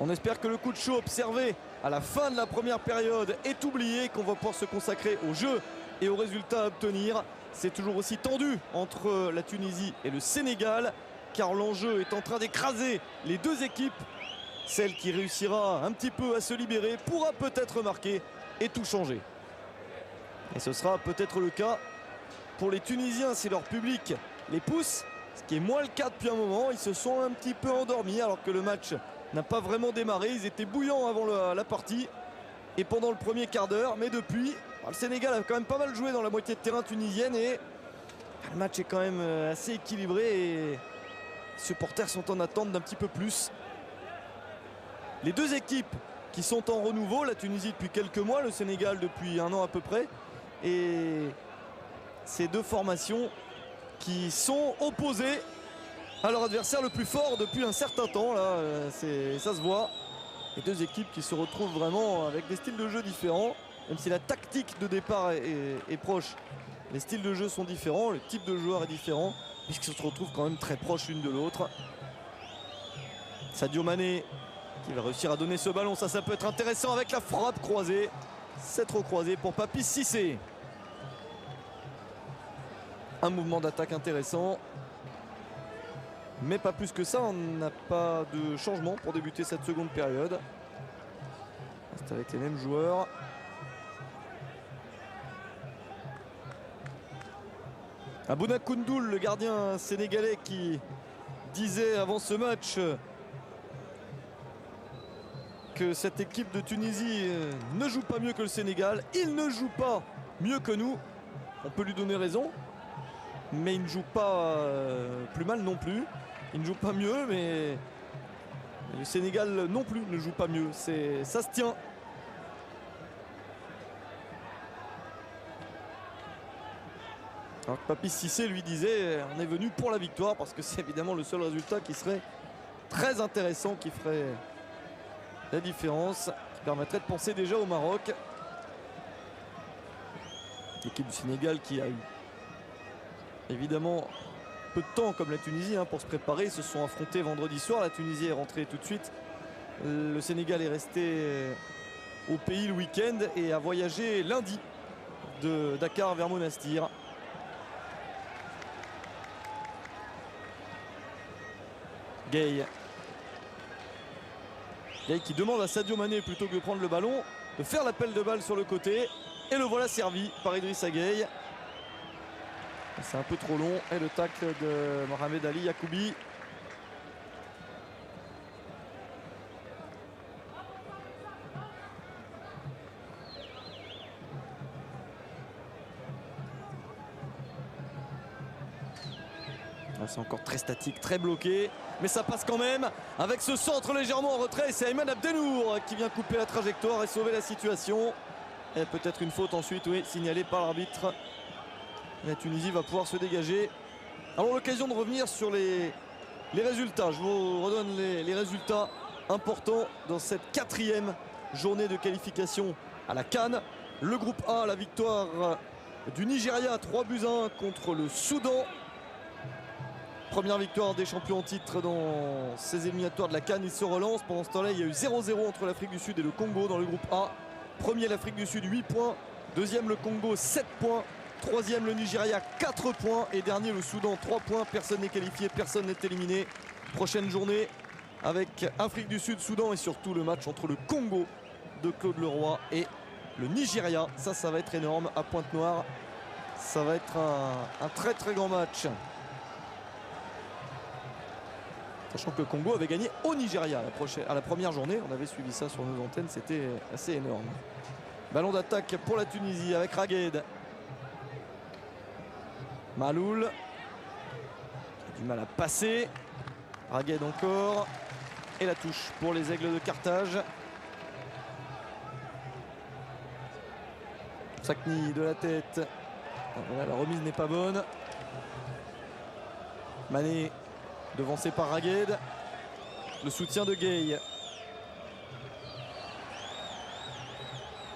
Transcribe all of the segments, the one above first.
On espère que le coup de chaud observé à la fin de la première période est oublié, qu'on va pouvoir se consacrer au jeu et aux résultats à obtenir. C'est toujours aussi tendu entre la Tunisie et le Sénégal, car l'enjeu est en train d'écraser les deux équipes. Celle qui réussira un petit peu à se libérer pourra peut-être marquer et tout changer. Et ce sera peut-être le cas pour les Tunisiens si leur public les pousse, ce qui est moins le cas depuis un moment. Ils se sont un petit peu endormis alors que le match n'a pas vraiment démarré. Ils étaient bouillants avant la partie et pendant le premier quart d'heure. Mais depuis, le Sénégal a quand même pas mal joué dans la moitié de terrain tunisienne et le match est quand même assez équilibré et les supporters sont en attente d'un petit peu plus. Les deux équipes qui sont en renouveau, la Tunisie depuis quelques mois, le Sénégal depuis un an à peu près. Et ces deux formations qui sont opposées à leur adversaire le plus fort depuis un certain temps. Là, ça se voit. Les deux équipes qui se retrouvent vraiment avec des styles de jeu différents. Même si la tactique de départ est proche, les styles de jeu sont différents, le type de joueur est différent, puisqu'ils se retrouvent quand même très proches l'une de l'autre. Sadio Mané qui va réussir à donner ce ballon, ça peut être intéressant avec la frappe croisée. C'est trop croisé pour Papis Cissé. Un mouvement d'attaque intéressant. Mais pas plus que ça, on n'a pas de changement pour débuter cette seconde période. C'est avec les mêmes joueurs. Abouna Koundoul, le gardien sénégalais qui disait avant ce match que cette équipe de Tunisie ne joue pas mieux que le Sénégal. Il ne joue pas mieux que nous. On peut lui donner raison. Mais il ne joue pas plus mal non plus. Il ne joue pas mieux, mais le Sénégal non plus ne joue pas mieux. Ça se tient. Alors que Papis Cissé lui disait on est venu pour la victoire parce que c'est évidemment le seul résultat qui serait très intéressant, qui ferait la différence, qui permettrait de penser déjà au Maroc. L'équipe du Sénégal qui a eu évidemment peu de temps comme la Tunisie pour se préparer. Ils se sont affrontés vendredi soir. La Tunisie est rentrée tout de suite. Le Sénégal est resté au pays le week-end et a voyagé lundi de Dakar vers Monastir. Gueye qui demande à Sadio Mané, plutôt que de prendre le ballon, de faire l'appel de balle sur le côté. Et le voilà servi par Idrissa Gueye. C'est un peu trop long. Et le tacle de Mohamed Ali Yacoubi. C'est encore très statique, très bloqué. Mais ça passe quand même avec ce centre légèrement en retrait. C'est Ayman Abdenour qui vient couper la trajectoire et sauver la situation. Et peut-être une faute ensuite, oui, signalée par l'arbitre. La Tunisie va pouvoir se dégager. Alors l'occasion de revenir sur les résultats. Je vous redonne les résultats importants dans cette 4e journée de qualification à la CAN. Le groupe A, la victoire du Nigeria 3-1 contre le Soudan. Première victoire des champions en titre dans ces éliminatoires de la CAN. Ils se relancent. Pendant ce temps-là, il y a eu 0-0 entre l'Afrique du Sud et le Congo dans le groupe A. Premier, l'Afrique du Sud, 8 points. Deuxième, le Congo, 7 points. Troisième, le Nigeria, 4 points. Et dernier, le Soudan, 3 points. Personne n'est qualifié, personne n'est éliminé. Prochaine journée avec Afrique du Sud, Soudan et surtout le match entre le Congo de Claude Leroy et le Nigeria. Ça va être énorme à Pointe-Noire. Ça va être un très très grand match. Sachant que le Congo avait gagné au Nigeria à la première journée. On avait suivi ça sur nos antennes, c'était assez énorme. Ballon d'attaque pour la Tunisie avec Ragued. Maloul. Qui a du mal à passer. Ragued encore. Et la touche pour les Aigles de Carthage. Sakni de la tête. Voilà, la remise n'est pas bonne. Mané devancé par Ragued. Le soutien de Gueye.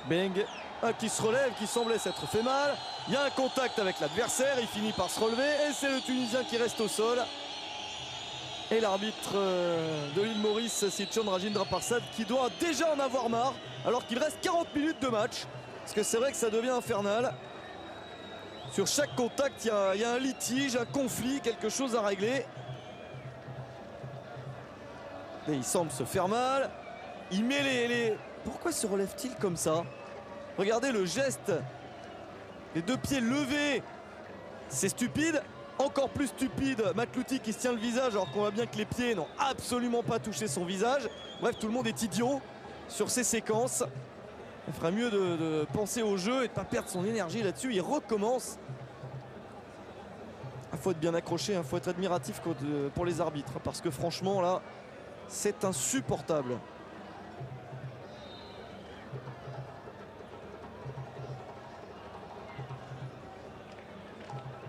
Beng qui se relève, qui semblait s'être fait mal. Il y a un contact avec l'adversaire. Il finit par se relever. Et c'est le Tunisien qui reste au sol. Et l'arbitre de l'île Maurice, Sitchon Rajendra Parsad, qui doit déjà en avoir marre alors qu'il reste 40 minutes de match. Parce que c'est vrai que ça devient infernal. Sur chaque contact, il y a un litige, un conflit, quelque chose à régler. Et il semble se faire mal. Il met les... Pourquoi se relève-t-il comme ça? Regardez le geste. Les deux pieds levés. C'est stupide. Encore plus stupide, Matlouti qui se tient le visage alors qu'on voit bien que les pieds n'ont absolument pas touché son visage. Bref, tout le monde est idiot sur ces séquences. Il ferait mieux de penser au jeu et de ne pas perdre son énergie là-dessus. Il recommence. Il faut être bien accroché, il faut être admiratif pour les arbitres. Parce que franchement, là, c'est insupportable.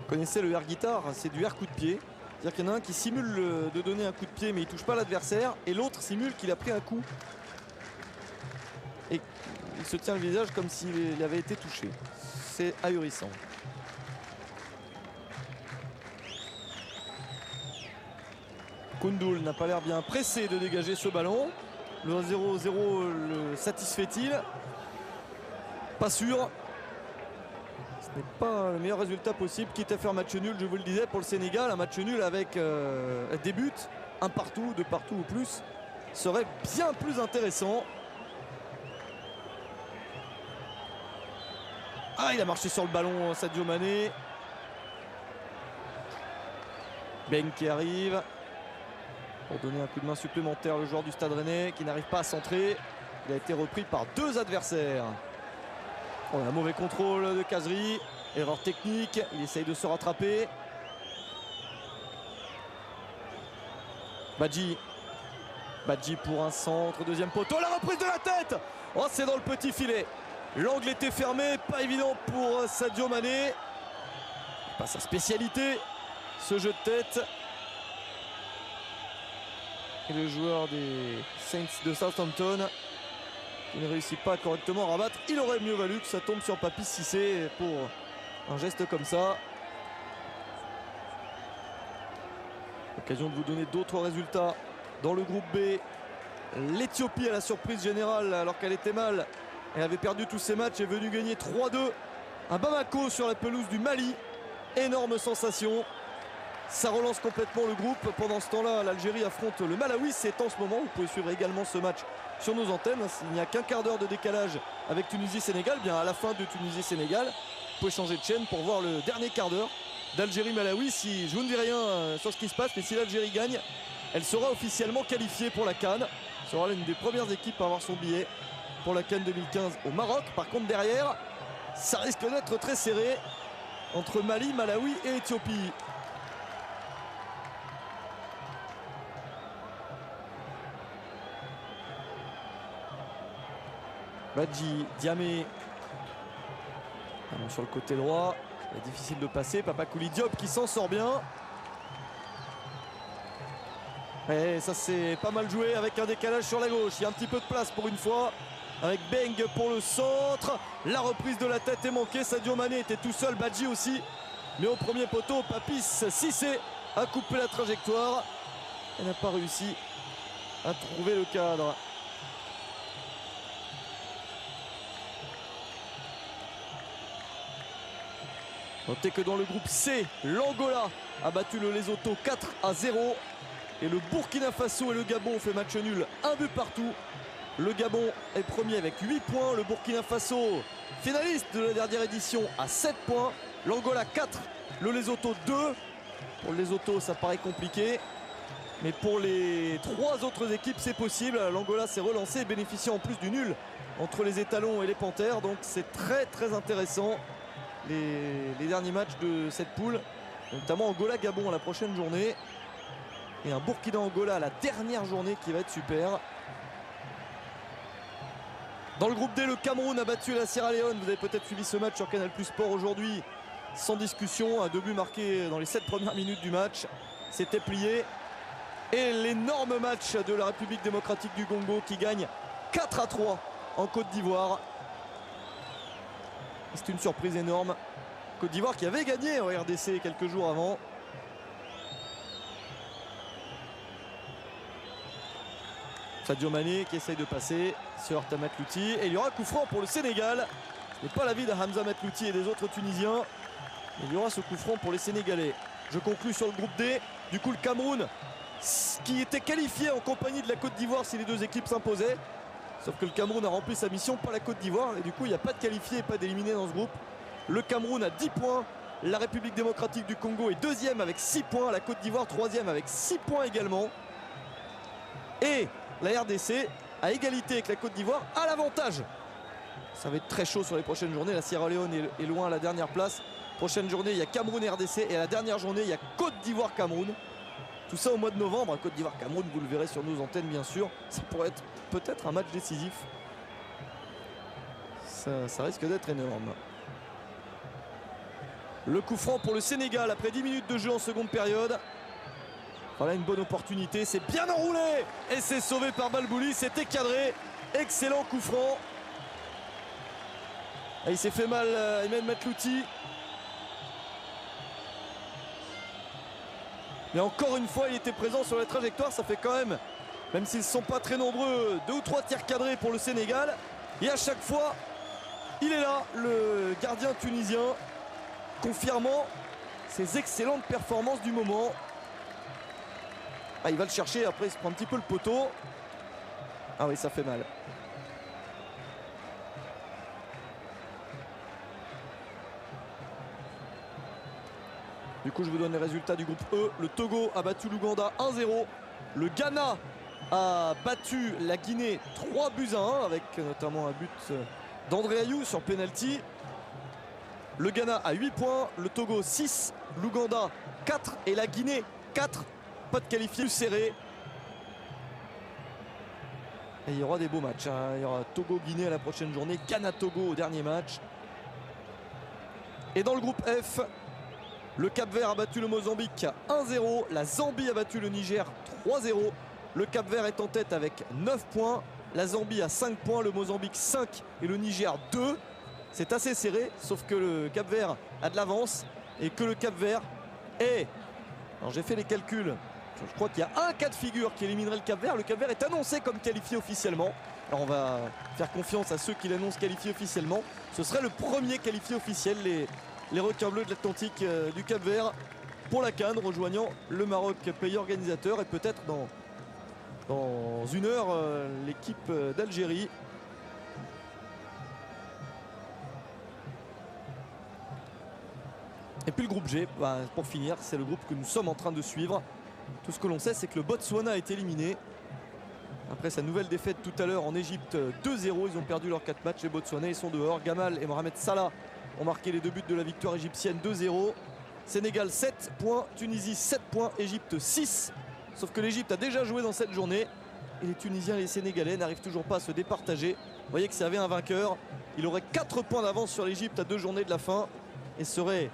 Vous connaissez le air guitar, c'est du air coup de pied. C'est-à-dire qu'il y en a un qui simule de donner un coup de pied mais il ne touche pas l'adversaire. Et l'autre simule qu'il a pris un coup. Et il se tient le visage comme s'il avait été touché. C'est ahurissant. Koundoul n'a pas l'air bien pressé de dégager ce ballon. Le 0-0 le satisfait-il? Pas sûr. Ce n'est pas le meilleur résultat possible, quitte à faire match nul, je vous le disais, pour le Sénégal. Un match nul avec des buts, un partout, deux partout ou plus, serait bien plus intéressant. Ah, il a marché sur le ballon, Sadio Mané. Beng qui arrive pour donner un coup de main supplémentaire. Le joueur du Stade Rennais qui n'arrive pas à centrer. Il a été repris par deux adversaires. Oh, un mauvais contrôle de Khazri. Erreur technique. Il essaye de se rattraper. Badji. Badji pour un centre. Deuxième poteau. La reprise de la tête. Oh, c'est dans le petit filet. L'angle était fermé. Pas évident pour Sadio Mané. Pas sa spécialité, ce jeu de tête. Et le joueur des Saints de Southampton qui ne réussit pas correctement à rabattre. Il aurait mieux valu que ça tombe sur Papis Cissé pour un geste comme ça. Occasion de vous donner d'autres résultats dans le groupe B. L'Éthiopie, à la surprise générale, alors qu'elle était mal, elle avait perdu tous ses matchs, est venue gagner 3-2 à Bamako sur la pelouse du Mali. Énorme sensation. Ça relance complètement le groupe. Pendant ce temps-là, l'Algérie affronte le Malawi. C'est en ce moment. Vous pouvez suivre également ce match sur nos antennes. Il n'y a qu'un quart d'heure de décalage avec Tunisie-Sénégal. Bien à la fin de Tunisie-Sénégal, vous pouvez changer de chaîne pour voir le dernier quart d'heure d'Algérie-Malawi. Si je vous ne dis rien sur ce qui se passe, mais si l'Algérie gagne, elle sera officiellement qualifiée pour la CAN. Ce sera l'une des premières équipes à avoir son billet pour la CAN 2015 au Maroc. Par contre, derrière, ça risque d'être très serré entre Mali, Malawi et Éthiopie. Badji, Diamé sur le côté droit, c'est difficile de passer. Papakouli Diop qui s'en sort bien. Et ça c'est pas mal joué avec un décalage sur la gauche. Il y a un petit peu de place pour une fois avec Beng pour le centre. La reprise de la tête est manquée. Sadio Mané était tout seul, Badji aussi. Mais au premier poteau, Papis Cissé a coupé la trajectoire. Elle n'a pas réussi à trouver le cadre. Notez que dans le groupe C, l'Angola a battu le Lesotho 4-0. Et le Burkina Faso et le Gabon ont fait match nul, un but partout. Le Gabon est premier avec 8 points. Le Burkina Faso, finaliste de la dernière édition, à 7 points. L'Angola 4, le Lesotho 2. Pour le Lesotho, ça paraît compliqué. Mais pour les trois autres équipes, c'est possible. L'Angola s'est relancé, bénéficiant en plus du nul entre les étalons et les panthères. Donc c'est très très intéressant. Les derniers matchs de cette poule, notamment Angola-Gabon à la prochaine journée et un Burkina-Angola à la dernière journée qui va être super. Dans le groupe D, le Cameroun a battu la Sierra Leone. Vous avez peut-être suivi ce match sur Canal+ Sport aujourd'hui, sans discussion. Un 2 buts marqués dans les 7 premières minutes du match. C'était plié. Et l'énorme match de la République démocratique du Congo qui gagne 4-3 en Côte d'Ivoire. C'est une surprise énorme. Côte d'Ivoire qui avait gagné en RDC quelques jours avant. Sadio Mané qui essaye de passer, se heurte à Matlouti. Et il y aura coup franc pour le Sénégal. Ce n'est pas l'avis de Hamza Matlouti et des autres Tunisiens. Il y aura ce coup franc pour les Sénégalais. Je conclus sur le groupe D. Du coup, le Cameroun, qui était qualifié en compagnie de la Côte d'Ivoire si les deux équipes s'imposaient. Sauf que le Cameroun a rempli sa mission, pas la Côte d'Ivoire. Et du coup, il n'y a pas de qualifié et pas d'éliminé dans ce groupe. Le Cameroun a 10 points. La République démocratique du Congo est deuxième avec 6 points. La Côte d'Ivoire, troisième avec 6 points également. Et la RDC, à égalité avec la Côte d'Ivoire, a l'avantage. Ça va être très chaud sur les prochaines journées. La Sierra Leone est loin à la dernière place. Prochaine journée, il y a Cameroun et RDC. Et à la dernière journée, il y a Côte d'Ivoire-Cameroun. Tout ça au mois de novembre. Côte d'Ivoire-Cameroun, vous le verrez sur nos antennes, bien sûr. Ça pourrait être peut-être un match décisif. Ça risque d'être énorme. Le coup franc pour le Sénégal après 10 minutes de jeu en seconde période. Voilà une bonne opportunité. C'est bien enroulé. Et c'est sauvé par Balbouli. C'était cadré. Excellent coup franc. Et il s'est fait mal, Ahmed Matlouti. Mais encore une fois, il était présent sur la trajectoire. Ça fait quand même s'ils ne sont pas très nombreux, 2 ou 3 tirs cadrés pour le Sénégal. Et à chaque fois, il est là, le gardien tunisien, confirmant ses excellentes performances du moment. Ah, il va le chercher, après il se prend un petit peu le poteau. Ah oui, ça fait mal. Du coup, je vous donne les résultats du groupe E. Le Togo a battu l'Ouganda 1-0. Le Ghana a battu la Guinée 3-1 avec notamment un but d'André Ayou sur penalty. Le Ghana a 8 points, le Togo 6, l'Ouganda 4 et la Guinée 4. Pas de qualifié, plus serré. Et il y aura des beaux matchs. Hein. Il y aura Togo-Guinée à la prochaine journée, Ghana-Togo au dernier match. Et dans le groupe F, le Cap-Vert a battu le Mozambique 1-0. La Zambie a battu le Niger 3-0. Le Cap-Vert est en tête avec 9 points. La Zambie a 5 points, le Mozambique 5 et le Niger 2. C'est assez serré, sauf que le Cap-Vert a de l'avance et que le Cap-Vert est... Alors j'ai fait les calculs. Je crois qu'il y a un cas de figure qui éliminerait le Cap-Vert. Le Cap-Vert est annoncé comme qualifié officiellement. Alors on va faire confiance à ceux qui l'annoncent qualifié officiellement. Ce serait le premier qualifié officiel, les requins bleus de l'Atlantique du Cap-Vert pour la CAN, rejoignant le Maroc, pays organisateur, et peut-être dans une heure l'équipe d'Algérie. Et puis le groupe G, pour finir, c'est le groupe que nous sommes en train de suivre. Tout ce que l'on sait, c'est que le Botswana est éliminé. Après sa nouvelle défaite tout à l'heure en Égypte 2-0, ils ont perdu leurs 4 matchs. Les Botswanais, ils sont dehors. Gamal et Mohamed Salah ont marqué les 2 buts de la victoire égyptienne 2-0. Sénégal 7 points, Tunisie 7 points, Égypte 6. Sauf que l'Égypte a déjà joué dans cette journée. Et les Tunisiens et les Sénégalais n'arrivent toujours pas à se départager. Vous voyez que s'il y avait un vainqueur, il aurait 4 points d'avance sur l'Égypte à 2 journées de la fin. Et serait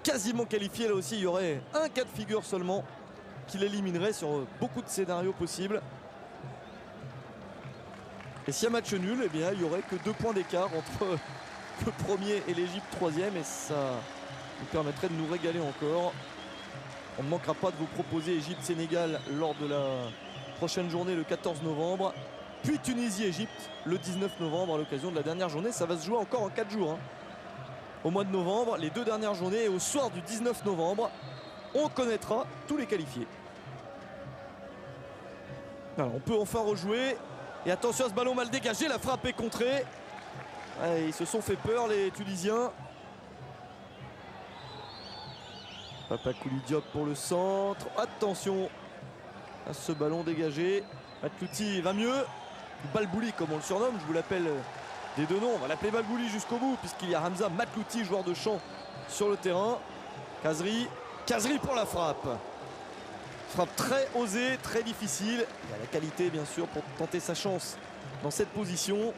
quasiment qualifié. Là aussi, il y aurait un cas de figure seulement qui l'éliminerait sur beaucoup de scénarios possibles. Et s'il y a match nul, eh bien, il n'y aurait que 2 points d'écart entre le premier et l'Égypte troisième. Et ça nous permettrait de nous régaler encore. On ne manquera pas de vous proposer Égypte-Sénégal lors de la prochaine journée le 14 novembre. Puis Tunisie-Égypte le 19 novembre à l'occasion de la dernière journée. Ça va se jouer encore en 4 jours. Hein. Au mois de novembre, les 2 dernières journées, et au soir du 19 novembre, on connaîtra tous les qualifiés. Alors, on peut enfin rejouer. Et attention à ce ballon mal dégagé, la frappe est contrée. Allez, ils se sont fait peur, les Tunisiens. Papakouli Diop pour le centre. Attention à ce ballon dégagé. Matlouti va mieux. Balbouli, comme on le surnomme, je vous l'appelle des 2 noms. On va l'appeler Balbouli jusqu'au bout, puisqu'il y a Hamza Matlouti, joueur de champ, sur le terrain. Kazri pour la frappe. Frappe très osée, très difficile. Il a la qualité, bien sûr, pour tenter sa chance dans cette position.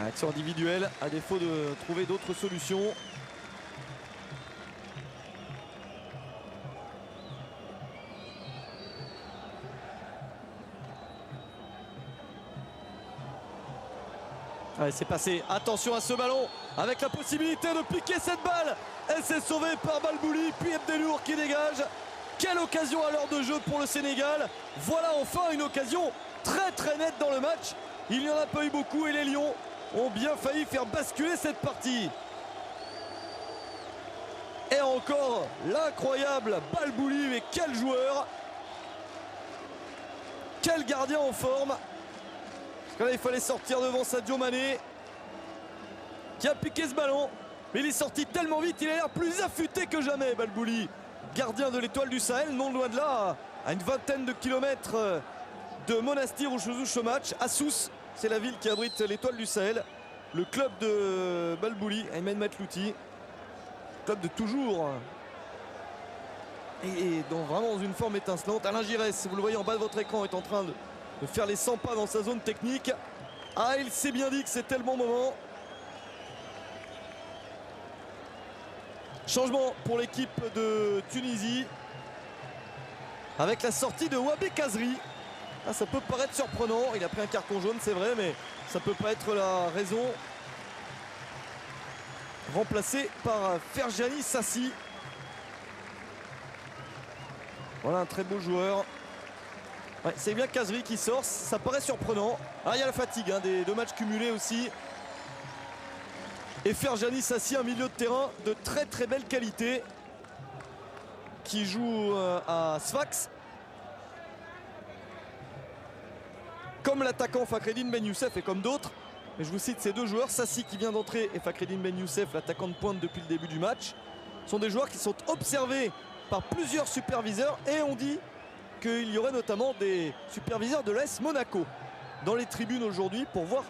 Action individuelle, à défaut de trouver d'autres solutions. Allez, c'est passé. Attention à ce ballon avec la possibilité de piquer cette balle. Elle s'est sauvée par Balbouli, puis Abdelour qui dégage. Quelle occasion à l'heure de jeu pour le Sénégal. Voilà enfin une occasion très nette dans le match. Il n'y en a pas eu beaucoup et les Lions ont bien failli faire basculer cette partie. Et encore l'incroyable Balbouli, mais quel joueur. Quel gardien en forme. Parce que là, il fallait sortir devant Sadio Mané qui a piqué ce ballon. Mais il est sorti tellement vite, il a l'air plus affûté que jamais, Balbouli. Gardien de l'Étoile du Sahel, non loin de là, à une vingtaine de kilomètres de Monastir où je joue ce match. À Sousse, c'est la ville qui abrite l'Étoile du Sahel. Le club de Balbouli, Aymen Matlouti. Club de toujours. Et vraiment dans une forme étincelante. Alain Giresse, vous le voyez en bas de votre écran, est en train de faire les 100 pas dans sa zone technique. Ah, il s'est bien dit que c'était le bon moment. Changement pour l'équipe de Tunisie avec la sortie de Wabé Kazri. Ah, ça peut paraître surprenant, il a pris un carton jaune, c'est vrai, mais ça peut pas être la raison. Remplacé par Ferjani Sassi. Voilà un très beau joueur. Ouais, c'est bien Kazri qui sort, ça paraît surprenant. Ah, il y a la fatigue hein, des 2 matchs cumulés aussi. Et Ferjani Sassi, un milieu de terrain de très belle qualité qui joue à Sfax. Comme l'attaquant Fakhreddine Ben Youssef et comme d'autres. Mais je vous cite ces 2 joueurs, Sassi qui vient d'entrer et Fakhreddine Ben Youssef, l'attaquant de pointe depuis le début du match, sont des joueurs qui sont observés par plusieurs superviseurs et on dit qu'il y aurait notamment des superviseurs de l'AS Monaco dans les tribunes aujourd'hui pour voir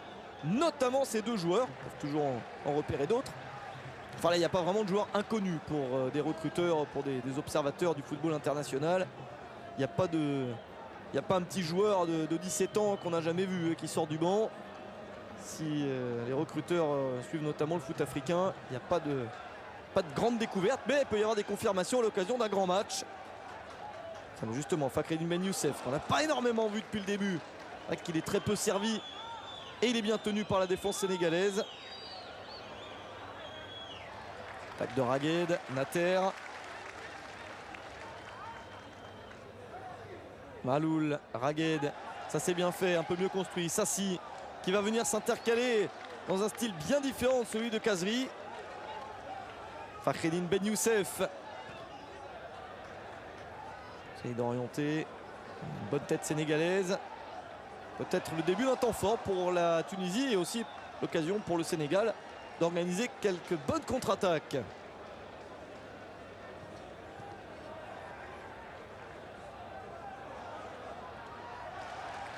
notamment ces 2 joueurs. Ils peuvent toujours en repérer d'autres. Enfin là, il n'y a pas vraiment de joueurs inconnus pour des recruteurs, pour des observateurs du football international. Il n'y a pas un petit joueur de 17 ans qu'on n'a jamais vu qui sort du banc. Si les recruteurs suivent notamment le foot africain, il n'y a pas de grande découverte, mais il peut y avoir des confirmations à l'occasion d'un grand match. Justement, Fakhreddine Ben Youssef, qu'on n'a pas énormément vu depuis le début, qu'il est très peu servi et il est bien tenu par la défense sénégalaise. Attaque de Ragued, Nater. Maloul, Ragued, ça c'est bien fait, un peu mieux construit. Sassi qui va venir s'intercaler dans un style bien différent de celui de Kazri. Fakhreddine Ben Youssef. Essaye d'orienter. Une bonne tête sénégalaise. Peut-être le début d'un temps fort pour la Tunisie et aussi l'occasion pour le Sénégal d'organiser quelques bonnes contre-attaques.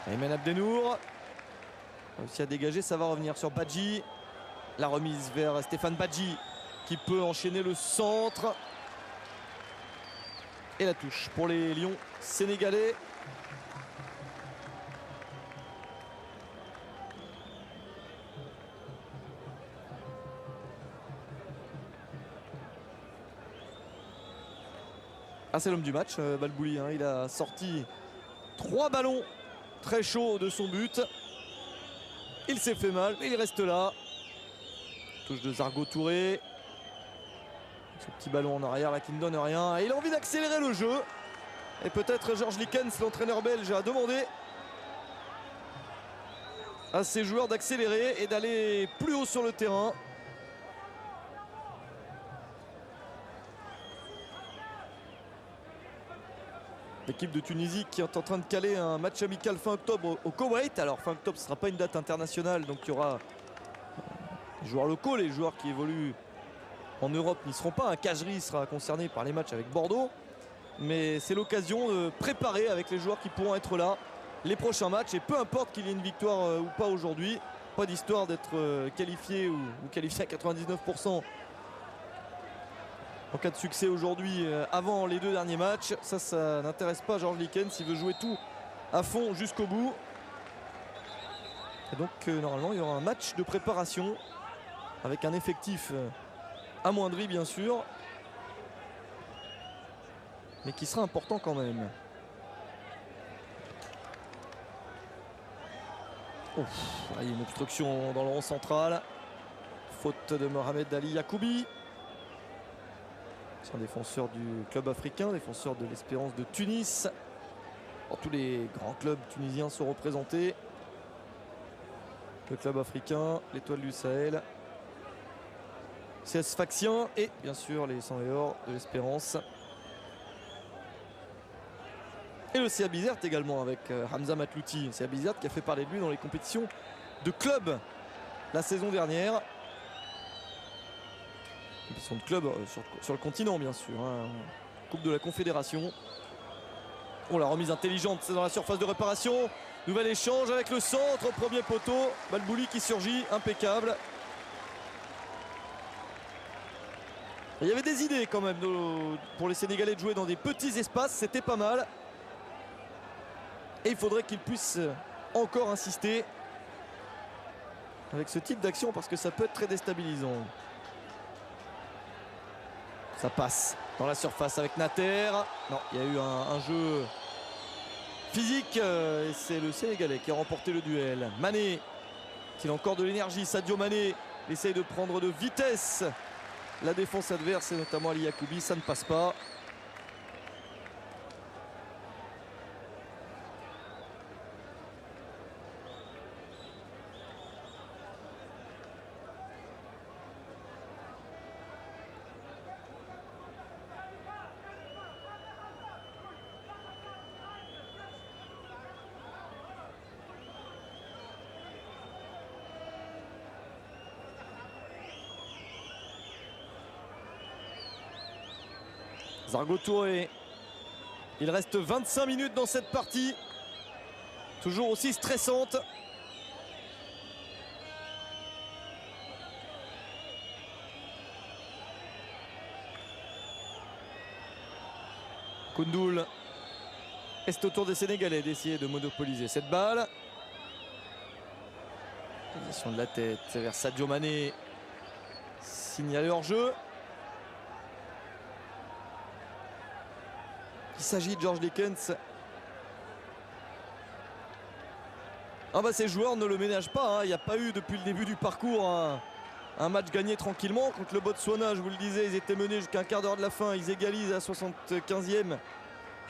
Aymen Abdenour a réussi à dégager, ça va revenir sur Badji. La remise vers Stéphane Badji qui peut enchaîner le centre. Et la touche pour les Lions sénégalais. Ah, c'est l'homme du match, Balbouli, hein. Il a sorti 3 ballons très chauds de son but. Il s'est fait mal, mais il reste là. Touche de Zargo Touré. Ce petit ballon en arrière là qui ne donne rien. Et il a envie d'accélérer le jeu. Et peut-être Georges Likens, l'entraîneur belge, a demandé à ses joueurs d'accélérer et d'aller plus haut sur le terrain. L'équipe de Tunisie qui est en train de caler un match amical fin octobre au Koweït. Alors fin octobre, ce ne sera pas une date internationale, donc il y aura les joueurs locaux, les joueurs qui évoluent en Europe n'y seront pas. Un Kajri sera concerné par les matchs avec Bordeaux. Mais c'est l'occasion de préparer avec les joueurs qui pourront être là les prochains matchs. Et peu importe qu'il y ait une victoire ou pas aujourd'hui, pas d'histoire d'être qualifié ou qualifié à 99% en cas de succès aujourd'hui avant les 2 derniers matchs. Ça n'intéresse pas Georges Likens, s'il veut jouer tout à fond jusqu'au bout. Et donc normalement il y aura un match de préparation avec un effectif amoindri bien sûr, mais qui sera important quand même. Il y a une obstruction dans le rond central. Faute de Mohamed Ali Yacoubi. C'est un défenseur du club africain, défenseur de l'Espérance de Tunis. Tous les grands clubs tunisiens sont représentés. Le club africain, l'Étoile du Sahel, CS Sfaxien et bien sûr les 100 et or de l'Espérance. Et le CA Bizerte également avec Hamza Matlouti. CA Bizerte qui a fait parler de lui dans les compétitions de club la saison dernière. Compétition de club sur le continent bien sûr. Coupe de la Confédération. La remise intelligente, c'est dans la surface de réparation. Nouvel échange avec le centre, premier poteau. Balbouli qui surgit, impeccable. Et il y avait des idées quand même pour les Sénégalais de jouer dans des petits espaces, c'était pas mal. Et il faudrait qu'ils puissent encore insister avec ce type d'action parce que ça peut être très déstabilisant. Ça passe dans la surface avec Nater. Non, il y a eu un jeu physique et c'est le Sénégalais qui a remporté le duel. Mané, il a encore de l'énergie. Sadio Mané essaye de prendre de vitesse la défense adverse et notamment Ali Yacoubi. Ça ne passe pas. Zargo Touré. Il reste 25 minutes dans cette partie. Toujours aussi stressante. Koundoul. Est au tour des Sénégalais d'essayer de monopoliser cette balle. Position de la tête vers Sadio Mané. Signalé hors jeu. Il s'agit de George Dickens. Ces joueurs ne le ménagent pas. Il n'y a pas eu depuis le début du parcours un match gagné tranquillement. Contre le Botswana, je vous le disais, ils étaient menés jusqu'à un quart d'heure de la fin. Ils égalisent à la 75e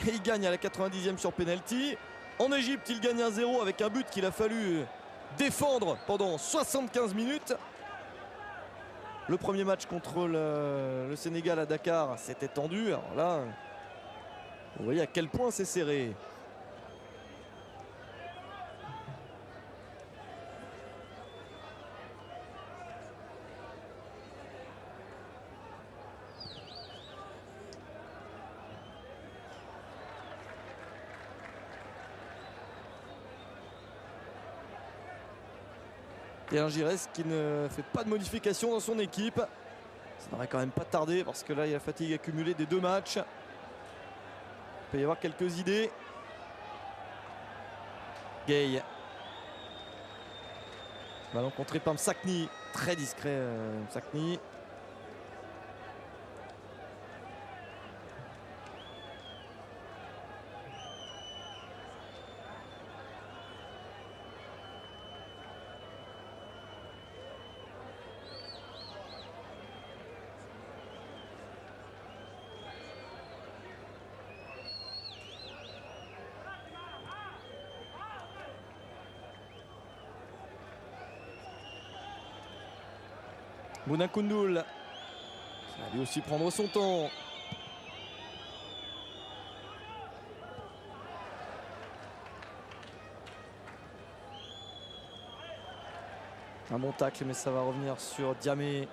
et ils gagnent à la 90e sur penalty. En Égypte, ils gagnent 1-0 avec un but qu'il a fallu défendre pendant 75 minutes. Le premier match contre le Sénégal à Dakar, c'était tendu. Alors là, vous voyez à quel point c'est serré. Et un Giresse qui ne fait pas de modification dans son équipe. Ça n'aurait quand même pas tardé parce que là il y a la fatigue accumulée des deux matchs. Il peut y avoir quelques idées. Gay. Ballon contré par Msakni. Très discret Msakni. Bouna Koundoul. Ça va lui aussi prendre son temps. Un bon tacle, mais ça va revenir sur Diamé.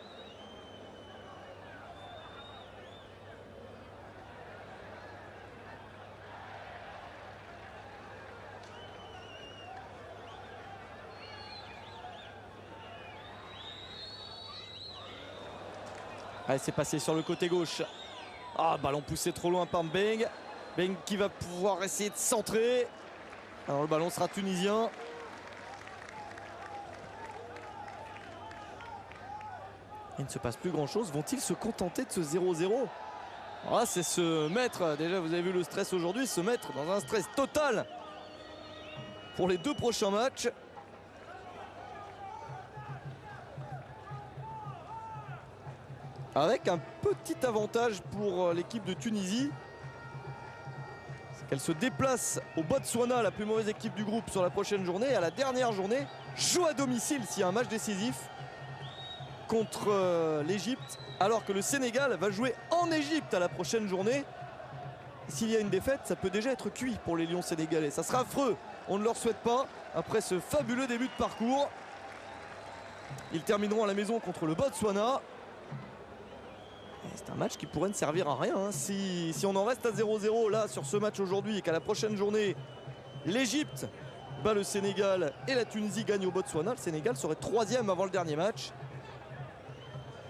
Allez, c'est passé sur le côté gauche. Ballon poussé trop loin par Mbeng. Mbeng qui va pouvoir essayer de centrer. Alors le ballon sera tunisien. Il ne se passe plus grand chose. Vont-ils se contenter de ce 0-0? C'est se mettre, déjà vous avez vu le stress aujourd'hui, se mettre dans un stress total pour les deux prochains matchs. avec un petit avantage pour l'équipe de Tunisie. C'est qu'elle se déplace au Botswana, la plus mauvaise équipe du groupe, sur la prochaine journée. Et à la dernière journée, joue à domicile s'il y a un match décisif contre l'Égypte, alors que le Sénégal va jouer en Égypte à la prochaine journée. S'il y a une défaite, ça peut déjà être cuit pour les Lions sénégalais. Ça sera affreux, on ne leur souhaite pas, après ce fabuleux début de parcours. Ils termineront à la maison contre le Botswana. C'est un match qui pourrait ne servir à rien, hein. Si on en reste à 0-0 là sur ce match aujourd'hui et qu'à la prochaine journée, l'Égypte bat le Sénégal et la Tunisie gagne au Botswana, le Sénégal serait 3e avant le dernier match.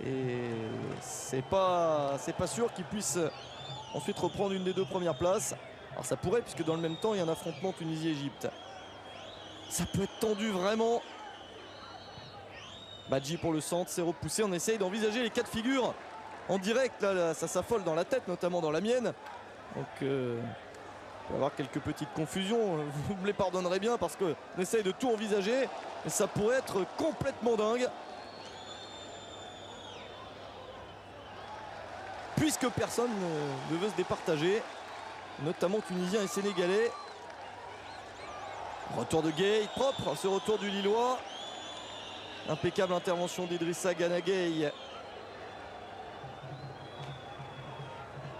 Et c'est pas sûr qu'il puisse ensuite reprendre une des 2 premières places. Alors ça pourrait, puisque dans le même temps il y a un affrontement Tunisie-Égypte. Ça peut être tendu vraiment. Badji pour le centre, c'est repoussé. On essaye d'envisager les cas de figure en direct. Là, ça s'affole dans la tête, notamment dans la mienne. Donc il peut y avoir quelques petites confusions. Vous me les pardonnerez bien parce qu'on essaye de tout envisager. Mais ça pourrait être complètement dingue. Puisque personne ne veut se départager, notamment Tunisiens et Sénégalais. Retour de Gueye, propre, ce retour du Lillois. Impeccable intervention d'Idrissa Gana Gueye.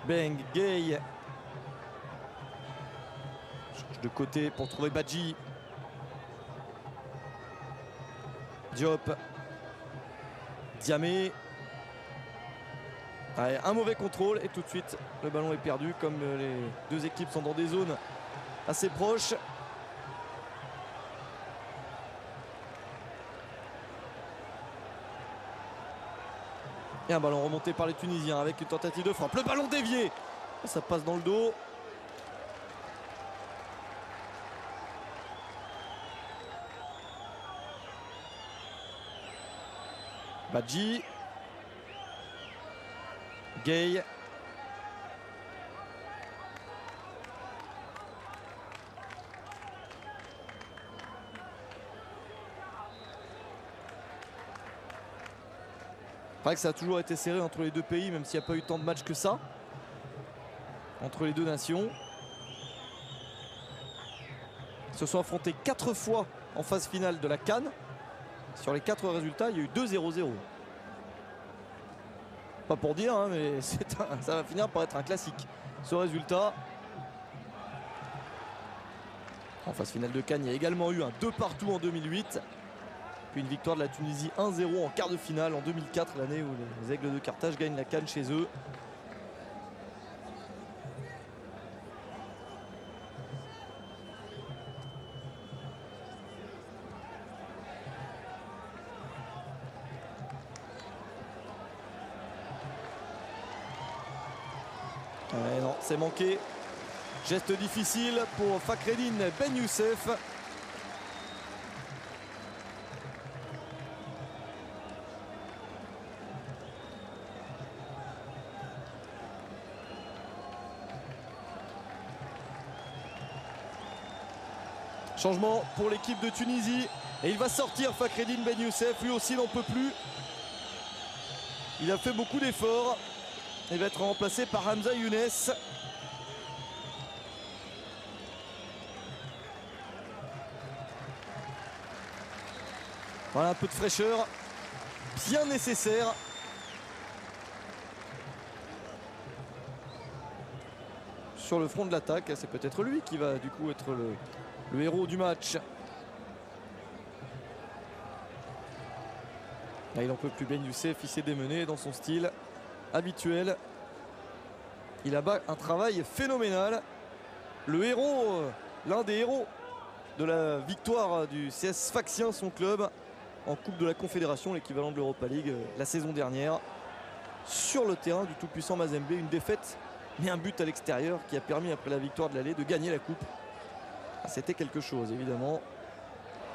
Beng, Gueye. Change de côté pour trouver Badji. Diop. Diamé. Allez, un mauvais contrôle et tout de suite le ballon est perdu, comme les 2 équipes sont dans des zones assez proches. Et un ballon remonté par les Tunisiens avec une tentative de frappe. Le ballon dévié. Ça passe dans le dos. Badji. Gueye. C'est vrai que ça a toujours été serré entre les 2 pays, même s'il n'y a pas eu tant de matchs que ça entre les 2 nations. Ils se sont affrontés 4 fois en phase finale de la CAN. Sur les 4 résultats, il y a eu 2-0-0. Pas pour dire, hein, mais ça va finir par être un classique. Ce résultat. En phase finale de Cannes, il y a également eu un 2 partout en 2008. Puis une victoire de la Tunisie 1-0 en quart de finale en 2004, l'année où les Aigles de Carthage gagnent la Cannes chez eux. Non, c'est manqué. Geste difficile pour Fakhreddine Ben Youssef. Changement pour l'équipe de Tunisie. Et il va sortir Fakhreddine Ben Youssef. Lui aussi n'en peut plus. Il a fait beaucoup d'efforts. Il va être remplacé par Hamza Younes. Voilà, un peu de fraîcheur. Bien nécessaire. Sur le front de l'attaque, c'est peut-être lui qui va du coup être le héros du match. Là, il n'en peut plus. Ben Youssef, il s'est démené dans son style habituel. Il a un travail phénoménal. Le héros, l'un des héros de la victoire du CS Sfaxien, son club, en Coupe de la Confédération, l'équivalent de l'Europa League, la saison dernière. Sur le terrain du tout-puissant Mazembe, une défaite, mais un but à l'extérieur qui a permis, après la victoire de l'aller, de gagner la Coupe. C'était quelque chose, évidemment.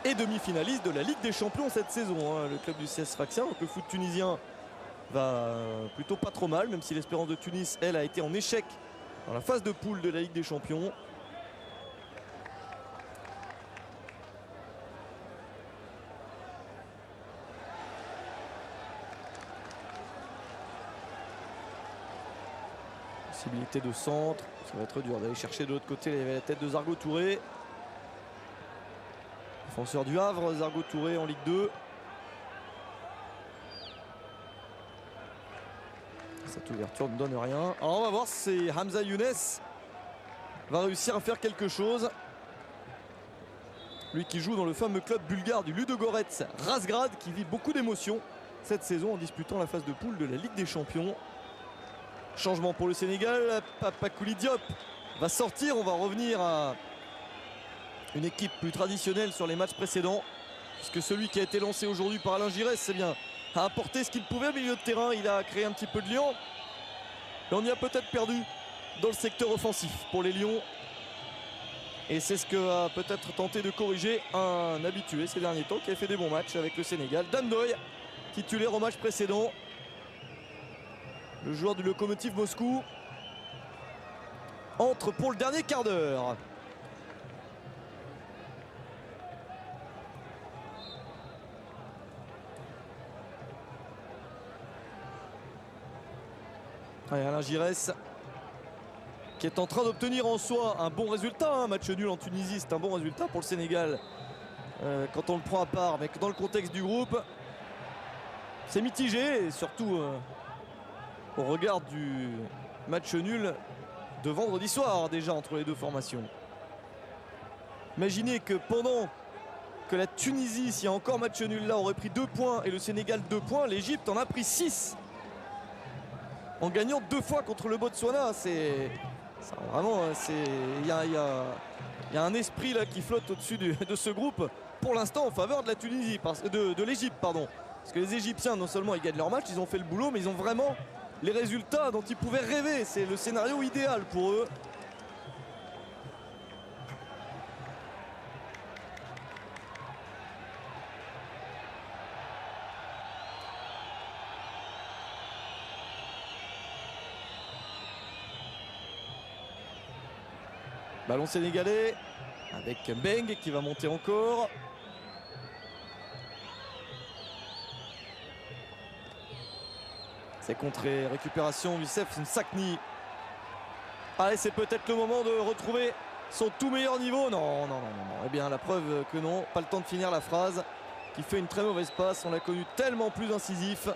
Et demi-finaliste de la Ligue des Champions cette saison, hein, le club du CS Sfaxien. Donc le foot tunisien va plutôt pas trop mal, même si l'Espérance de Tunis, elle, a été en échec dans la phase de poule de la Ligue des Champions. Possibilité de centre. Ça va être dur d'aller chercher de l'autre côté. Il y avait la tête de Zargo Touré. Défenseur du Havre, Zargo Touré en Ligue 2. Cette ouverture ne donne rien. Alors on va voir si Hamza Younes va réussir à faire quelque chose. Lui qui joue dans le fameux club bulgare du Ludogorets Razgrad, qui vit beaucoup d'émotions cette saison en disputant la phase de poule de la Ligue des Champions. Changement pour le Sénégal. Papakouli Diop va sortir. On va revenir à une équipe plus traditionnelle sur les matchs précédents, puisque celui qui a été lancé aujourd'hui par Alain Giresse, c'est bien, a apporté ce qu'il pouvait au milieu de terrain. Il a créé un petit peu de lion, mais on y a peut-être perdu dans le secteur offensif pour les Lions. Et c'est ce que a peut-être tenté de corriger un habitué ces derniers temps qui a fait des bons matchs avec le Sénégal. Dan Doy, titulaire au match précédent. Le joueur du Lokomotiv Moscou entre pour le dernier quart d'heure. Alain Giresse qui est en train d'obtenir en soi un bon résultat. Un match nul en Tunisie, c'est un bon résultat pour le Sénégal quand on le prend à part, mais dans le contexte du groupe, c'est mitigé, et surtout au regard du match nul de vendredi soir déjà entre les deux formations. Imaginez que pendant que la Tunisie, s'il y a encore match nul là, aurait pris 2 points et le Sénégal 2 points, l'Égypte en a pris 6 en gagnant 2 fois contre le Botswana. C'est vraiment, il y a un esprit là qui flotte au-dessus de ce groupe pour l'instant en faveur de la Tunisie, de l'Égypte, pardon. Parce que les Égyptiens, non seulement ils gagnent leur match, ils ont fait le boulot, mais ils ont vraiment les résultats dont ils pouvaient rêver. C'est le scénario idéal pour eux. Ballon sénégalais avec Beng qui va monter encore. C'est contré, récupération, Youssef Nsakni. Allez, c'est peut-être le moment de retrouver son tout meilleur niveau. Non, non, non, non. Eh bien, la preuve que non. Pas le temps de finir la phrase. Qui fait une très mauvaise passe. On l'a connu tellement plus incisif.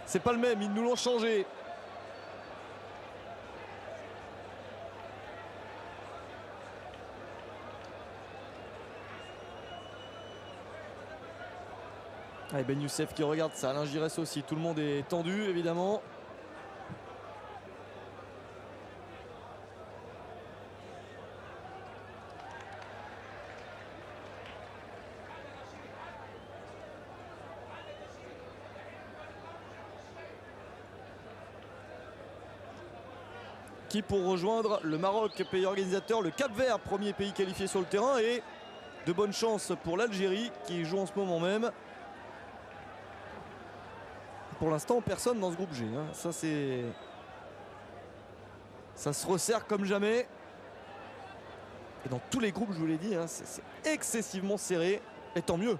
C'est pas le même, ils nous l'ont changé. Allez, Ben Youssef qui regarde ça, Alain Giresse aussi. Tout le monde est tendu, évidemment. Qui pour rejoindre le Maroc, pays organisateur, le Cap-Vert, premier pays qualifié sur le terrain, et de bonnes chances pour l'Algérie qui joue en ce moment même. Pour l'instant, personne dans ce groupe G. Hein. Ça se resserre comme jamais. Et dans tous les groupes, je vous l'ai dit, hein, c'est excessivement serré. Et tant mieux.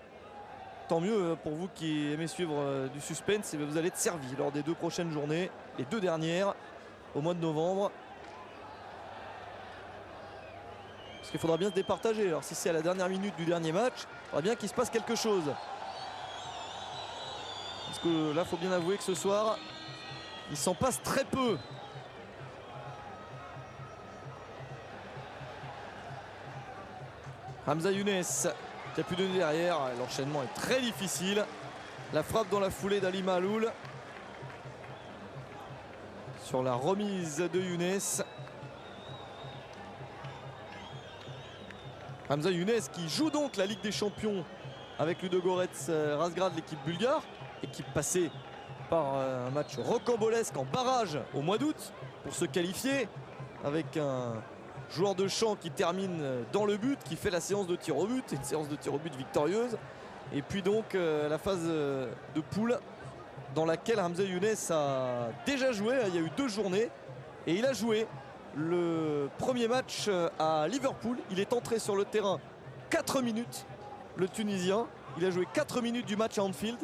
Tant mieux pour vous qui aimez suivre du suspense. Et vous allez être servis lors des 2 prochaines journées, les 2 dernières, au mois de novembre. Parce qu'il faudra bien se départager. Alors si c'est à la dernière minute du dernier match, il faudra bien qu'il se passe quelque chose. Parce que là, il faut bien avouer que ce soir, il s'en passe très peu. Hamza Younes qui a pu donner derrière. L'enchaînement est très difficile. La frappe dans la foulée d'Ali Maloul. Sur la remise de Younes. Hamza Younes qui joue donc la Ligue des Champions avec Ludogorets Razgrad, l'équipe bulgare. Équipe passée par un match rocambolesque en barrage au mois d'août pour se qualifier, avec un joueur de champ qui termine dans le but, qui fait la séance de tir au but, une séance de tir au but victorieuse. Et puis donc la phase de poule dans laquelle Hamza Younes a déjà joué. Il y a eu 2 journées et il a joué le premier match à Liverpool. Il est entré sur le terrain 4 minutes. le Tunisien. Il a joué 4 minutes du match à Anfield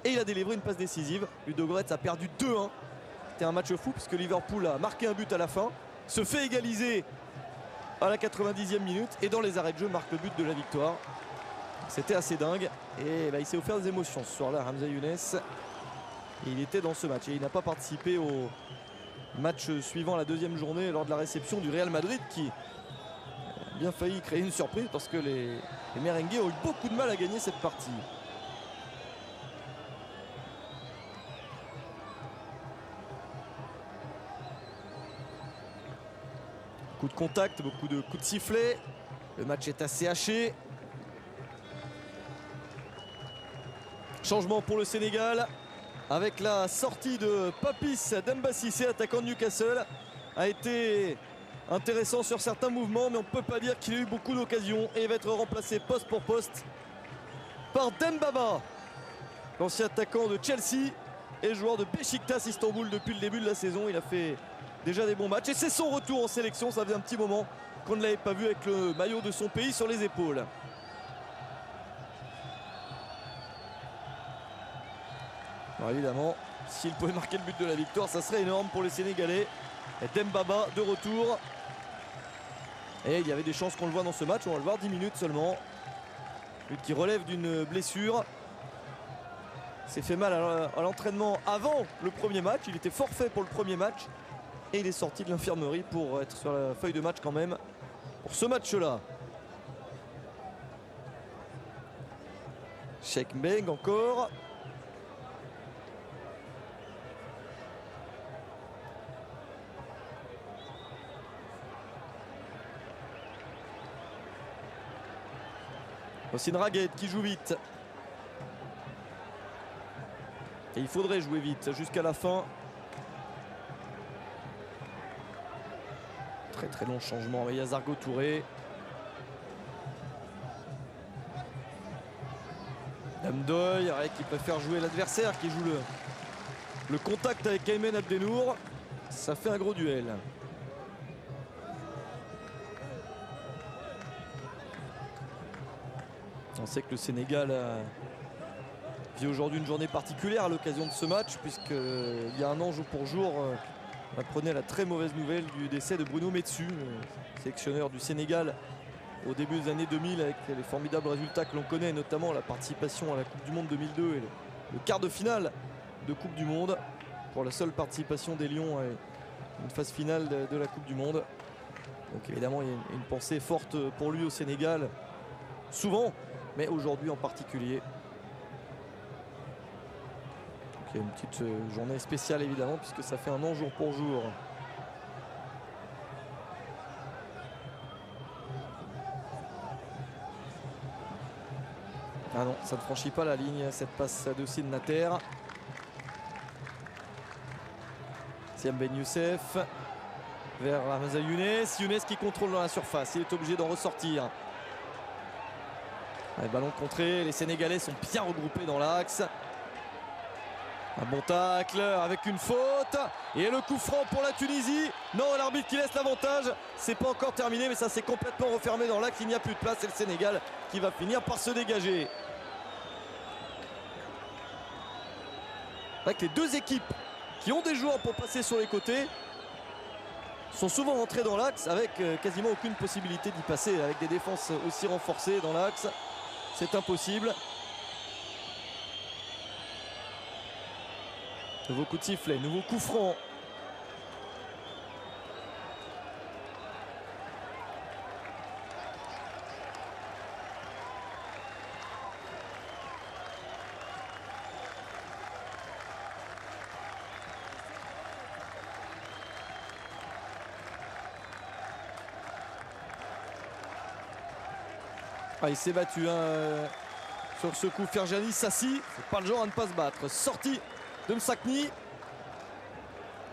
et il a délivré une passe décisive. Ludogorets a perdu 2-1. C'était un match fou puisque Liverpool a marqué un but à la fin, se fait égaliser à la 90e minute et dans les arrêts de jeu marque le but de la victoire. C'était assez dingue et il s'est offert des émotions ce soir-là, Hamza Younes. Il était dans ce match et il n'a pas participé au match suivant la deuxième journée lors de la réception du Real Madrid qui a bien failli créer une surprise parce que les merengues ont eu beaucoup de mal à gagner cette partie. Beaucoup de contact, beaucoup de coups de sifflet. Le match est assez haché. Changement pour le Sénégal avec la sortie de Papis Demba Cissé, attaquant de Newcastle. A été intéressant sur certains mouvements, mais on ne peut pas dire qu'il a eu beaucoup d'occasions et il va être remplacé poste pour poste par Dembaba, l'ancien attaquant de Chelsea et joueur de Beşiktaş Istanbul depuis le début de la saison. Il a fait déjà des bons matchs et c'est son retour en sélection. Ça faisait un petit moment qu'on ne l'avait pas vu avec le maillot de son pays sur les épaules. Alors évidemment, s'il pouvait marquer le but de la victoire, ça serait énorme pour les Sénégalais. Et Dembaba de retour. Et il y avait des chances qu'on le voit dans ce match. On va le voir 10 minutes seulement. Lui qui relève d'une blessure. S'est fait mal à l'entraînement avant le premier match. Il était forfait pour le premier match. Et il est sorti de l'infirmerie pour être sur la feuille de match quand même. Pour ce match-là. Cheikh Mbengue encore. Hossein Raguet qui joue vite. Et il faudrait jouer vite jusqu'à la fin. Très très long changement avec Yazargo Touré. Damdoy qui préfère jouer l'adversaire, qui joue le contact avec Aymen Abdenour. Ça fait un gros duel. On sait que le Sénégal vit aujourd'hui une journée particulière à l'occasion de ce match, puisqu'il y a un an jour pour jour, on apprenait la très mauvaise nouvelle du décès de Bruno Metsu, sélectionneur du Sénégal au début des années 2000, avec les formidables résultats que l'on connaît, notamment la participation à la Coupe du Monde 2002 et le quart de finale de Coupe du Monde, pour la seule participation des Lions à une phase finale de la Coupe du Monde. Donc évidemment, il y a une pensée forte pour lui au Sénégal, souvent, mais aujourd'hui en particulier. Donc il y a une petite journée spéciale évidemment, puisque ça fait un an jour pour jour. Ah non, ça ne franchit pas la ligne, cette passe de Sid Nater. Siam Ben Youssef vers Hamza Younes. Younes qui contrôle dans la surface, il est obligé d'en ressortir. Les ballons contrés, les Sénégalais sont bien regroupés dans l'axe. Un bon tacle avec une faute. Et le coup franc pour la Tunisie. Non, l'arbitre qui laisse l'avantage. C'est pas encore terminé, mais ça s'est complètement refermé dans l'axe. Il n'y a plus de place. C'est le Sénégal qui va finir par se dégager. Avec les deux équipes qui ont des joueurs pour passer sur les côtés sont souvent rentrés dans l'axe avec quasiment aucune possibilité d'y passer. Avec des défenses aussi renforcées dans l'axe, c'est impossible. Nouveau coup de sifflet, nouveau coup franc. Ah, il s'est battu sur ce coup. Ferjani Sassi, c'est pas le genre à ne pas se battre. Sortie de Msakni.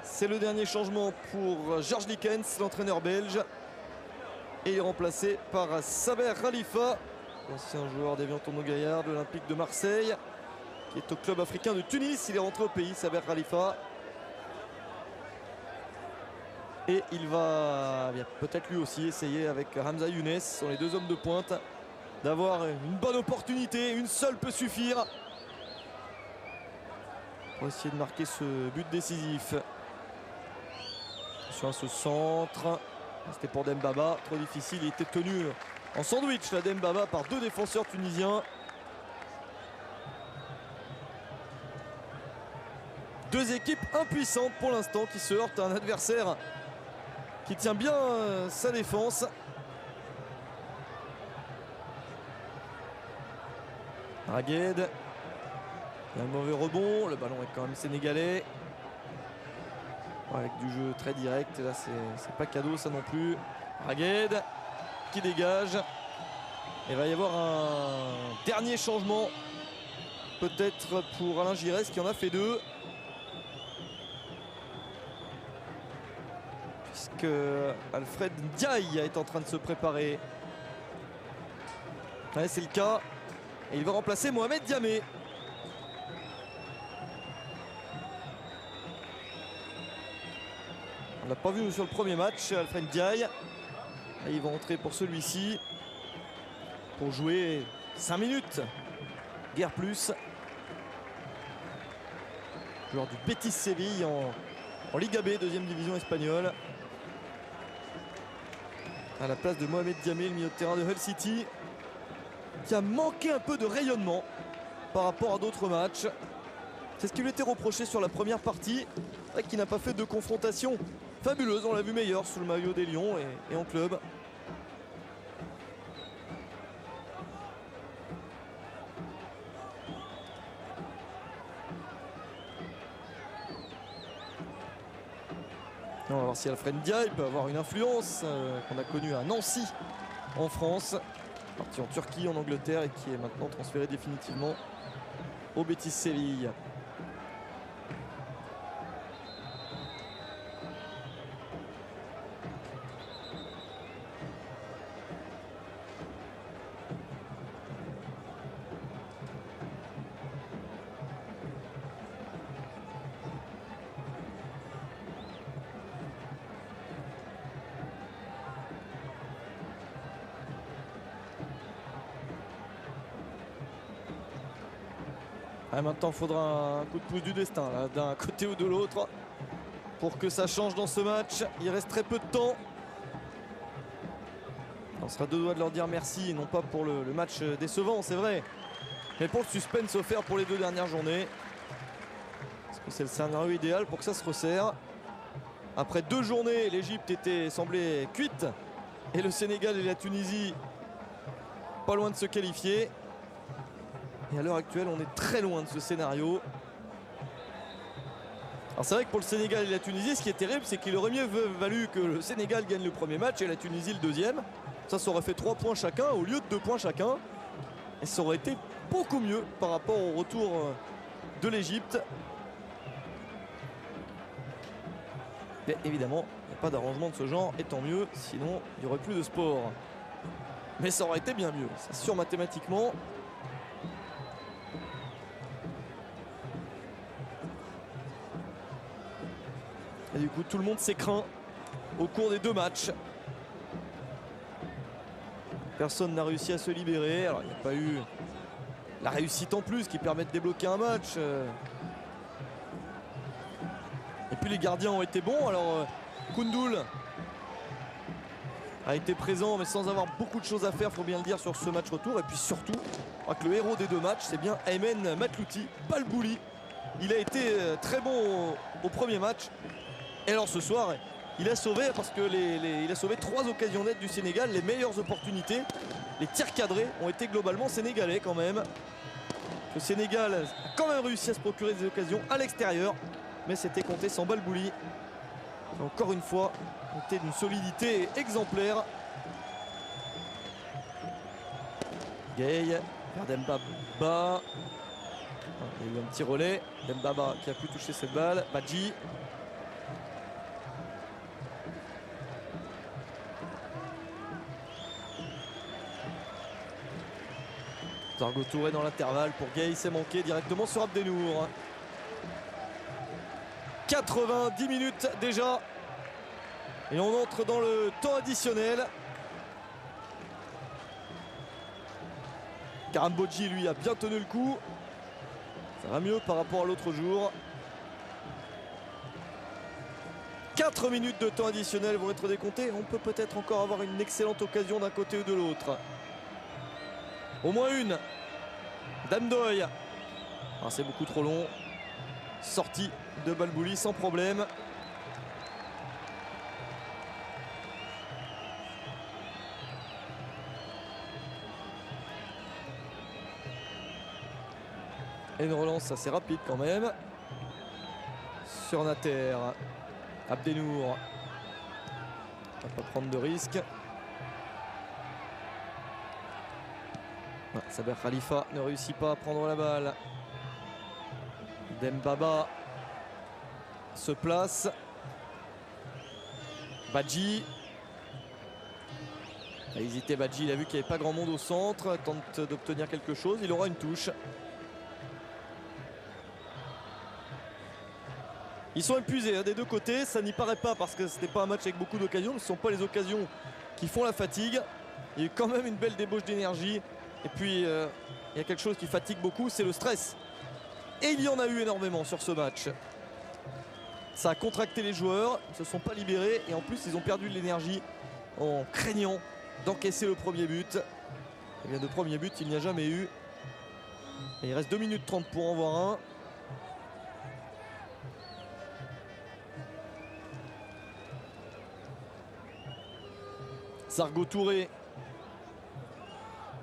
C'est le dernier changement pour Georges Likens, l'entraîneur belge. Et il est remplacé par Saber Khalifa, ancien joueur d'Evian Tournon Gaillard de l'Olympique de Marseille, qui est au club africain de Tunis. Il est rentré au pays, Saber Khalifa. Et il va peut-être lui aussi essayer avec Hamza Younes. Ce sont les deux hommes de pointe d'avoir une bonne opportunité. Une seule peut suffire pour essayer de marquer ce but décisif. Sur ce centre, c'était pour Dembaba, trop difficile, il était tenu en sandwich là, Dembaba, par deux défenseurs tunisiens. Deux équipes impuissantes pour l'instant qui se heurtent à un adversaire qui tient bien sa défense. Ragued, il y a un mauvais rebond, le ballon est quand même sénégalais. Avec du jeu très direct, là c'est pas cadeau ça non plus. Ragued qui dégage. Il va y avoir un dernier changement, peut-être pour Alain Giresse qui en a fait deux. Puisque Alfred Ndiaye est en train de se préparer. Ouais, c'est le cas. Et il va remplacer Mohamed Diamé. On l'a pas vu sur le premier match, Alfred Ndiaye. Et il va entrer pour celui-ci. Pour jouer 5 minutes. Guère plus. Joueur du Betis Séville en Liga B, deuxième division espagnole. À la place de Mohamed Diamé, le milieu de terrain de Hull City, qui a manqué un peu de rayonnement par rapport à d'autres matchs. C'est ce qui lui était reproché sur la première partie, qui n'a pas fait de confrontation fabuleuse. On l'a vu meilleur sous le maillot des Lions et en club. On va voir si Alfred Ndiaye peut avoir une influence qu'on a connue à Nancy en France, parti en Turquie, en Angleterre et qui est maintenant transféré définitivement au Betis Séville. Ah, maintenant, il faudra un coup de pouce du destin, d'un côté ou de l'autre, pour que ça change dans ce match. Il reste très peu de temps. On sera deux doigts de leur dire merci, et non pas pour le match décevant, c'est vrai, mais pour le suspense offert pour les deux dernières journées. Parce que c'est le scénario idéal pour que ça se resserre. Après 2 journées, l'Égypte semblait cuite, et le Sénégal et la Tunisie pas loin de se qualifier. Et à l'heure actuelle, on est très loin de ce scénario. Alors c'est vrai que pour le Sénégal et la Tunisie, ce qui est terrible, c'est qu'il aurait mieux valu que le Sénégal gagne le premier match et la Tunisie le deuxième. Ça aurait fait 3 points chacun au lieu de 2 points chacun. Et ça aurait été beaucoup mieux par rapport au retour de l'Égypte. Mais évidemment, il n'y a pas d'arrangement de ce genre, et tant mieux, sinon il n'y aurait plus de sport. Mais ça aurait été bien mieux, c'est sûr mathématiquement. Et du coup, tout le monde s'est craint au cours des 2 matchs. Personne n'a réussi à se libérer. Alors, il n'y a pas eu la réussite en plus qui permet de débloquer un match. Et puis, les gardiens ont été bons. Alors, Koundoul a été présent, mais sans avoir beaucoup de choses à faire, il faut bien le dire, sur ce match retour. Et puis surtout, je crois que le héros des 2 matchs, c'est bien Aymen Matlouti, Balbouli. Il a été très bon au premier match. Et alors ce soir, il a sauvé, parce que il a sauvé 3 occasions nettes du Sénégal, les meilleures opportunités. Les tirs cadrés ont été globalement sénégalais quand même. Le Sénégal a quand même réussi à se procurer des occasions à l'extérieur, mais c'était compté sans Balbouli. Et encore une fois, était d'une solidité exemplaire. Gay vers Dembaba. Il y a eu un petit relais. Dembaba qui a pu toucher cette balle. Badji. Zargo Touré dans l'intervalle pour Gay, c'est manqué directement sur Abdenour. 90 minutes déjà. Et on entre dans le temps additionnel. Karambodji, lui, a bien tenu le coup. Ça va mieux par rapport à l'autre jour. 4 minutes de temps additionnel vont être décomptées. On peut peut-être encore avoir une excellente occasion d'un côté ou de l'autre. Au moins une. Damdoy. Ah, c'est beaucoup trop long. Sortie de Balbouli sans problème. Et une relance assez rapide quand même. Sur Nater. Abdenour. Va pas prendre de risque. Saber Khalifa ne réussit pas à prendre la balle. Dembaba se place. Badji. A hésité Badji, il a vu qu'il n'y avait pas grand monde au centre. Tente d'obtenir quelque chose, il aura une touche. Ils sont épuisés hein, des deux côtés, ça n'y paraît pas parce que ce n'est pas un match avec beaucoup d'occasions. Ce ne sont pas les occasions qui font la fatigue. Il y a eu quand même une belle débauche d'énergie. Et puis, il y a quelque chose qui fatigue beaucoup, c'est le stress. Et il y en a eu énormément sur ce match. Ça a contracté les joueurs, ils ne se sont pas libérés. Et en plus, ils ont perdu de l'énergie en craignant d'encaisser le premier but. Et bien, de premier but, il n'y a jamais eu. Et il reste 2 minutes 30 pour en voir un. Sargo Touré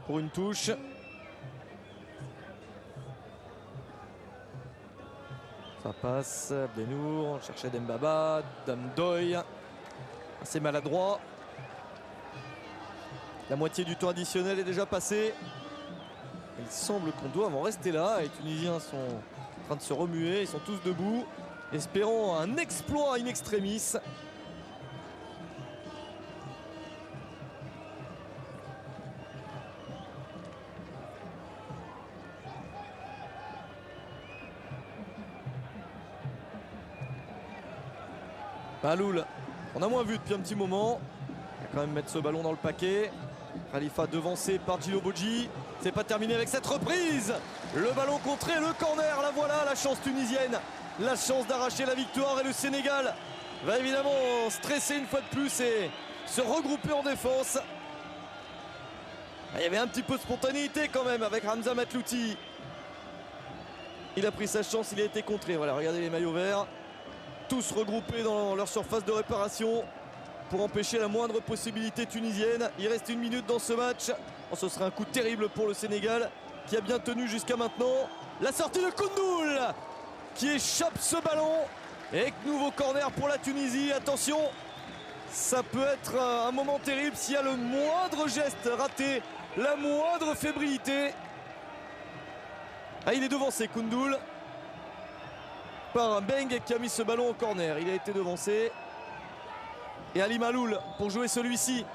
pour une touche. Ça passe. Benour, on cherchait Dembaba. Damdoy. Assez maladroit. La moitié du temps additionnel est déjà passée. Il semble qu'on doit en rester là. Les Tunisiens sont en train de se remuer. Ils sont tous debout, espérant un exploit in extremis. Maloul, on a moins vu depuis un petit moment. Il va quand même mettre ce ballon dans le paquet. Khalifa devancé par Djilobodji. C'est pas terminé avec cette reprise. Le ballon contré, le corner, la voilà, la chance tunisienne. La chance d'arracher la victoire et le Sénégal va évidemment stresser une fois de plus et se regrouper en défense. Il y avait un petit peu de spontanéité quand même avec Hamza Matlouti. Il a pris sa chance, il a été contré. Voilà, regardez les maillots verts. Tous regroupés dans leur surface de réparation pour empêcher la moindre possibilité tunisienne. Il reste 1 minute dans ce match. Oh, ce serait un coup terrible pour le Sénégal qui a bien tenu jusqu'à maintenant. La sortie de Koundoul qui échappe ce ballon. Et nouveau corner pour la Tunisie. Attention, ça peut être un moment terrible s'il y a le moindre geste raté, la moindre fébrilité. Ah, il est devancé Koundoul par un Beng qui a mis ce ballon au corner. Il a été devancé. Et Ali Maloul pour jouer celui-ci.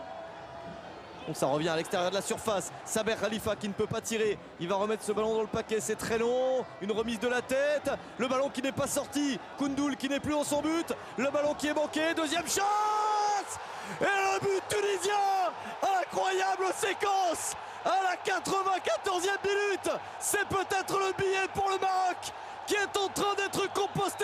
Donc ça revient à l'extérieur de la surface. Saber Khalifa qui ne peut pas tirer. Il va remettre ce ballon dans le paquet. C'est très long. Une remise de la tête. Le ballon qui n'est pas sorti. Koundoul qui n'est plus dans son but. Le ballon qui est manqué. Deuxième chance. Et le but tunisien. Incroyable séquence. À la 94e minute. C'est peut-être le billet pour le Maroc qui est en train d'être composté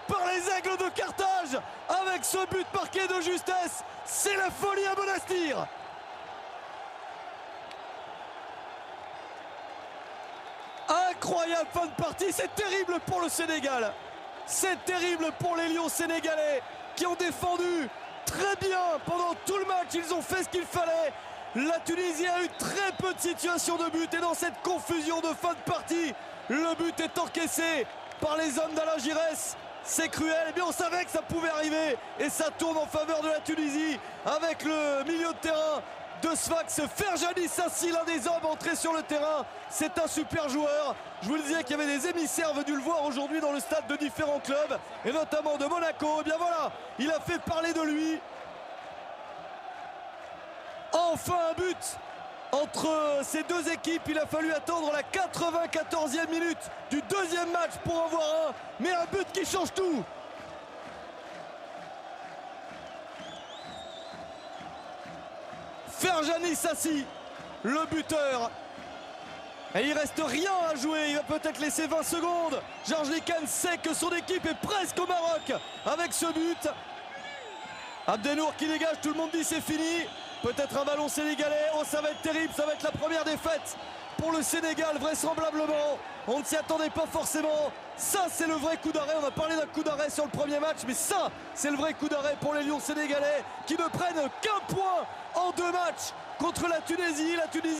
par les Aigles de Carthage avec ce but marqué de justesse. C'est la folie à Monastir. Incroyable fin de partie, c'est terrible pour le Sénégal. C'est terrible pour les Lions sénégalais qui ont défendu très bien pendant tout le match. Ils ont fait ce qu'il fallait. La Tunisie a eu très peu de situations de but et dans cette confusion de fin de partie, le but est encaissé par les hommes d'Alain Giresse. C'est cruel, et bien on savait que ça pouvait arriver et ça tourne en faveur de la Tunisie avec le milieu de terrain de Sfax. Ferjani Sassi, l'un des hommes entrés sur le terrain, c'est un super joueur. Je vous le disais qu'il y avait des émissaires venus le voir aujourd'hui dans le stade de différents clubs et notamment de Monaco. Et bien voilà, il a fait parler de lui. Enfin un but entre ces deux équipes. Il a fallu attendre la 94e minute du deuxième match pour en voir un. Mais un but qui change tout. Ferjani Sassi, le buteur. Et il reste rien à jouer, il va peut-être laisser 20 secondes. Georges Licane sait que son équipe est presque au Maroc avec ce but. Abdenour qui dégage, tout le monde dit c'est fini. Peut-être un ballon sénégalais, oh ça va être terrible, ça va être la première défaite pour le Sénégal vraisemblablement. On ne s'y attendait pas forcément. Ça c'est le vrai coup d'arrêt, on a parlé d'un coup d'arrêt sur le premier match, mais ça c'est le vrai coup d'arrêt pour les Lions sénégalais qui ne prennent qu'un point en 2 matchs contre la Tunisie.